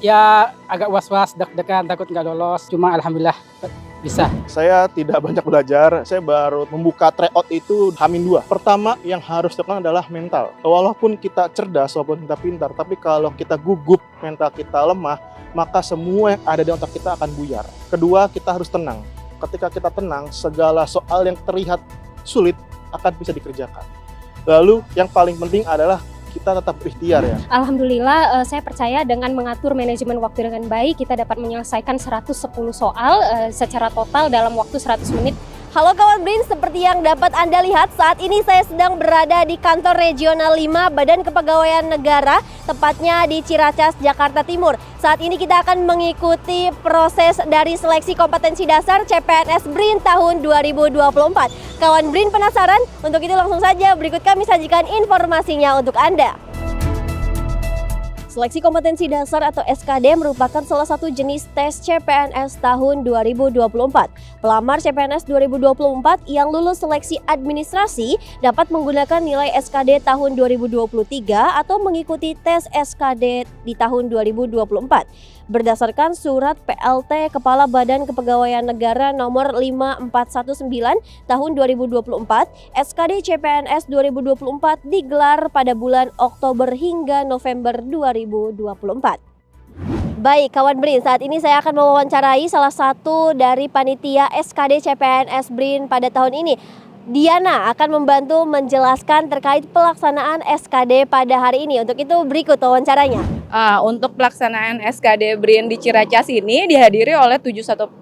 Ya agak was-was, deg-degan, takut nggak lolos, cuma alhamdulillah bisa. Saya tidak banyak belajar, saya baru membuka tryout itu H-2. Pertama yang harus dilakukan adalah mental. Walaupun kita cerdas, walaupun kita pintar, tapi kalau kita gugup, mental kita lemah, maka semua yang ada di otak kita akan buyar. Kedua, kita harus tenang. Ketika kita tenang, segala soal yang terlihat sulit akan bisa dikerjakan. Lalu yang paling penting adalah kita tetap berikhtiar ya. Alhamdulillah saya percaya dengan mengatur manajemen waktu dengan baik kita dapat menyelesaikan 110 soal secara total dalam waktu 100 menit. Halo kawan BRIN, seperti yang dapat Anda lihat saat ini saya sedang berada di kantor Regional 5 Badan Kepegawaian Negara, tepatnya di Ciracas, Jakarta Timur. Saat ini kita akan mengikuti proses dari seleksi kompetensi dasar CPNS BRIN tahun 2024. Kawan BRIN penasaran? Untuk itu langsung saja berikut kami sajikan informasinya untuk Anda. Seleksi kompetensi dasar atau SKD merupakan salah satu jenis tes CPNS tahun 2024. Pelamar CPNS 2024 yang lulus seleksi administrasi dapat menggunakan nilai SKD tahun 2023 atau mengikuti tes SKD di tahun 2024. Berdasarkan surat PLT Kepala Badan Kepegawaian Negara nomor 5419 tahun 2024, SKD CPNS 2024 digelar pada bulan Oktober hingga November 2024. Baik kawan BRIN, saat ini saya akan mewawancarai salah satu dari panitia SKD CPNS BRIN pada tahun ini. Diana akan membantu menjelaskan terkait pelaksanaan SKD pada hari ini. Untuk itu berikut wawancaranya. Untuk pelaksanaan SKD BRIN di Ciracas ini dihadiri oleh 71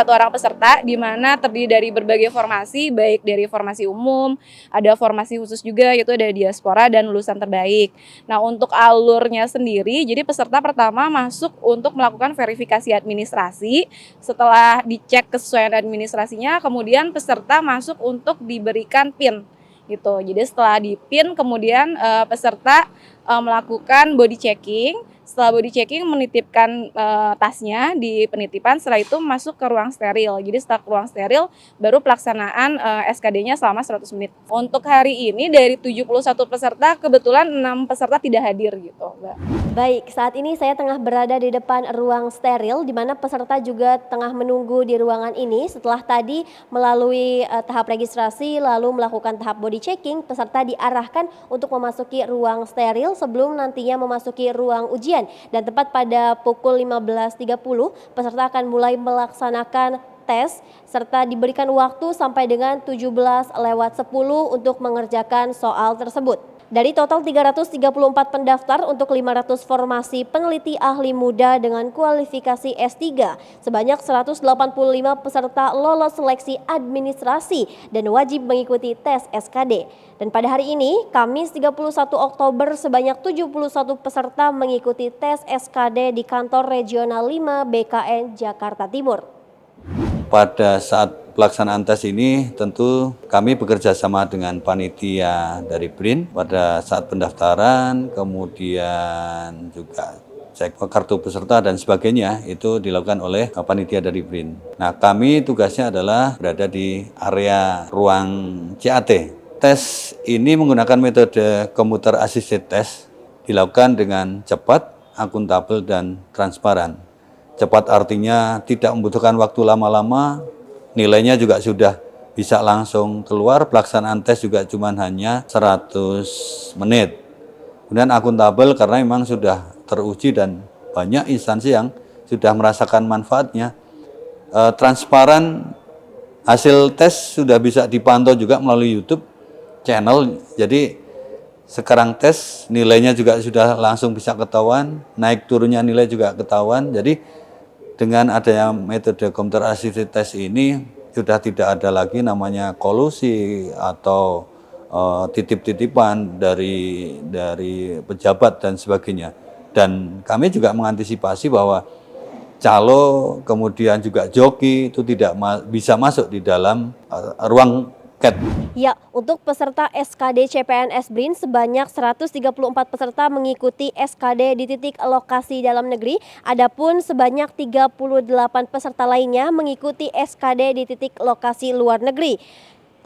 orang peserta, di mana terdiri dari berbagai formasi, baik dari formasi umum, ada formasi khusus juga, yaitu ada diaspora dan lulusan terbaik. Nah, untuk alurnya sendiri, jadi peserta pertama masuk untuk melakukan verifikasi administrasi. Setelah dicek kesesuaian administrasinya, kemudian peserta masuk untuk diberikan PIN. Gitu. Jadi setelah di-PIN, kemudian peserta melakukan body checking. Setelah body checking menitipkan tasnya di penitipan, setelah itu masuk ke ruang steril. Jadi setelah ke ruang steril baru pelaksanaan SKD-nya selama 100 menit. Untuk hari ini dari 71 peserta kebetulan 6 peserta tidak hadir gitu, Mbak. Baik, saat ini saya tengah berada di depan ruang steril di mana peserta juga tengah menunggu di ruangan ini. Setelah tadi melalui tahap registrasi lalu melakukan tahap body checking, peserta diarahkan untuk memasuki ruang steril sebelum nantinya memasuki ruang ujian. Dan tepat pada pukul 15.30 peserta akan mulai melaksanakan tes serta diberikan waktu sampai dengan 17:10 untuk mengerjakan soal tersebut. Dari total 334 pendaftar untuk 500 formasi peneliti ahli muda dengan kualifikasi S3, sebanyak 185 peserta lolos seleksi administrasi dan wajib mengikuti tes SKD. Dan pada hari ini, Kamis 31 Oktober, sebanyak 71 peserta mengikuti tes SKD di kantor Regional 5 BKN Jakarta Timur. Pada saat pelaksanaan tes ini tentu kami bekerja sama dengan panitia dari BRIN pada saat pendaftaran, kemudian juga cek kartu peserta dan sebagainya itu dilakukan oleh panitia dari BRIN. Nah, kami tugasnya adalah berada di area ruang CAT. Tes ini menggunakan metode computer assisted test, dilakukan dengan cepat, akuntabel, dan transparan. Cepat artinya tidak membutuhkan waktu lama-lama, nilainya juga sudah bisa langsung keluar, pelaksanaan tes juga cuma hanya 100 menit. Kemudian akuntabel karena memang sudah teruji dan banyak instansi yang sudah merasakan manfaatnya. Transparan, hasil tes sudah bisa dipantau juga melalui YouTube channel, jadi sekarang tes nilainya juga sudah langsung bisa ketahuan, naik turunnya nilai juga ketahuan. Jadi dengan adanya metode computer assisted test ini sudah tidak ada lagi namanya kolusi atau titip-titipan dari pejabat dan sebagainya. Dan kami juga mengantisipasi bahwa calo kemudian juga joki itu tidak bisa masuk di dalam ruang CAT. Ya, untuk peserta SKD CPNS BRIN sebanyak 134 peserta mengikuti SKD di titik lokasi dalam negeri. Adapun sebanyak 38 peserta lainnya mengikuti SKD di titik lokasi luar negeri.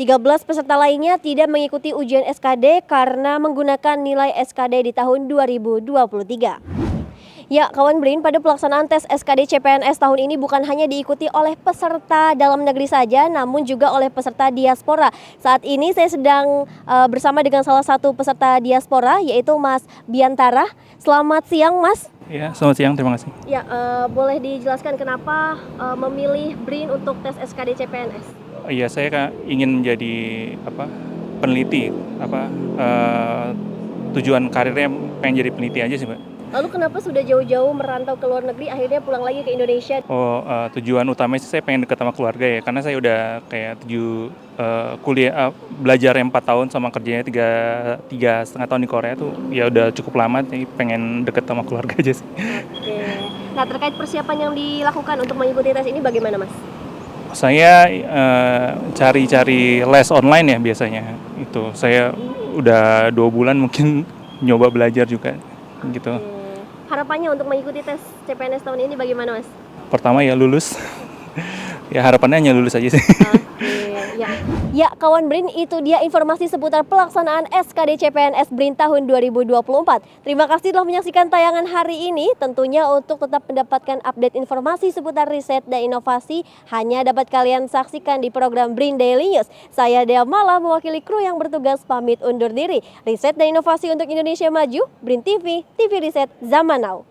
13 peserta lainnya tidak mengikuti ujian SKD karena menggunakan nilai SKD di tahun 2023. Ya, kawan BRIN, pada pelaksanaan tes SKD CPNS tahun ini bukan hanya diikuti oleh peserta dalam negeri saja, namun juga oleh peserta diaspora. Saat ini saya sedang bersama dengan salah satu peserta diaspora, yaitu Mas Biantara. Selamat siang, Mas. Ya, selamat siang, terima kasih. Ya, boleh dijelaskan kenapa memilih BRIN untuk tes SKD CPNS? Iya, saya ingin menjadi peneliti. Tujuan karirnya pengen jadi peneliti aja sih, Mbak. Lalu kenapa sudah jauh-jauh merantau ke luar negeri, akhirnya pulang lagi ke Indonesia? Tujuan utamanya sih saya pengen dekat sama keluarga ya, karena saya udah kayak kuliah belajar 4 tahun sama kerjanya 3,5 tahun di Korea tuh ya udah cukup lama, jadi pengen deket sama keluarga aja sih. Oke. Nah, terkait persiapan yang dilakukan untuk mengikuti tes ini bagaimana, Mas? Saya cari-cari les online ya biasanya. Itu saya udah 2 bulan mungkin nyoba belajar juga gitu. Harapannya untuk mengikuti tes CPNS tahun ini bagaimana, Mas? Pertama ya lulus. Ya harapannya hanya lulus aja sih. Ya, kawan BRIN, itu dia informasi seputar pelaksanaan SKD CPNS BRIN tahun 2024. Terima kasih telah menyaksikan tayangan hari ini. Tentunya untuk tetap mendapatkan update informasi seputar riset dan inovasi hanya dapat kalian saksikan di program BRIN Daily News. Saya Dea Mala mewakili kru yang bertugas pamit undur diri. Riset dan inovasi untuk Indonesia maju, BRIN TV, TV Riset Zaman Now.